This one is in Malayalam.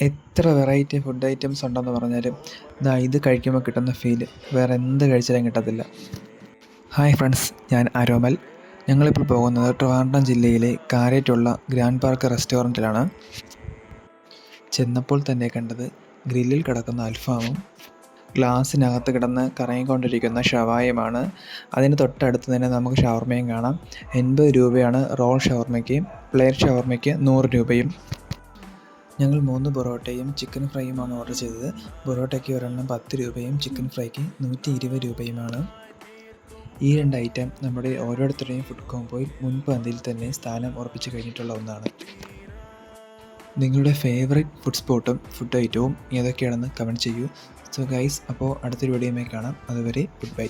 എത്ര വെറൈറ്റി ഫുഡ് ഐറ്റംസ് ഉണ്ടെന്ന് പറഞ്ഞാലും ഇത് കഴിക്കുമ്പോൾ കിട്ടുന്ന ഫീല് വേറെ എന്ത് കഴിച്ചാലും കിട്ടത്തില്ല. ഹായ് ഫ്രണ്ട്സ്, ഞാൻ അരോമൽ. ഞങ്ങളിപ്പോൾ പോകുന്നത് ട്രിവാൻഡ്രം ജില്ലയിലെ കാരേറ്റുള്ള ഗ്രാൻഡ് പാർക്ക് റെസ്റ്റോറൻറ്റിലാണ്. ചെന്നപ്പോൾ തന്നെ കണ്ടത് ഗ്രില്ലിൽ കിടക്കുന്ന അൽഫാമും ഗ്ലാസ്സിനകത്ത് കിടന്ന് കറങ്ങിക്കൊണ്ടിരിക്കുന്ന ഷവായുമാണ്. അതിന് തൊട്ടടുത്ത് തന്നെ നമുക്ക് ഷവർമയും കാണാം. 80 രൂപയാണ് റോൾ ഷവർമയ്ക്ക്. പ്ലേറ്റ് ഷവർമയ്ക്ക് 100 രൂപയും. ഞങ്ങൾ 3 പൊറോട്ടയും ചിക്കൻ ഫ്രൈയുമാണ് ഓർഡർ ചെയ്തത്. പൊറോട്ടയ്ക്ക് ഒരെണ്ണം 10 രൂപയും ചിക്കൻ ഫ്രൈക്ക് 120 രൂപയുമാണ്. ഈ 2 ഐറ്റം നമ്മുടെ ഓരോരുത്തരുടെയും ഫുഡ് കോംബോയിൽ മുൻപന്തിയിൽ തന്നെ സ്ഥാനം ഉറപ്പിച്ച് കഴിഞ്ഞിട്ടുള്ള ഒന്നാണ്. നിങ്ങളുടെ ഫേവറേറ്റ് ഫുഡ് സ്പോട്ടും ഫുഡ് ഐറ്റവും ഏതൊക്കെയാണെന്ന് കമൻറ്റ് ചെയ്യൂ. സോ ഗൈസ്, അപ്പോൾ അടുത്തൊരു വീഡിയോയുമായി കാണാം. അതുവരെ ഗുഡ് ബൈ.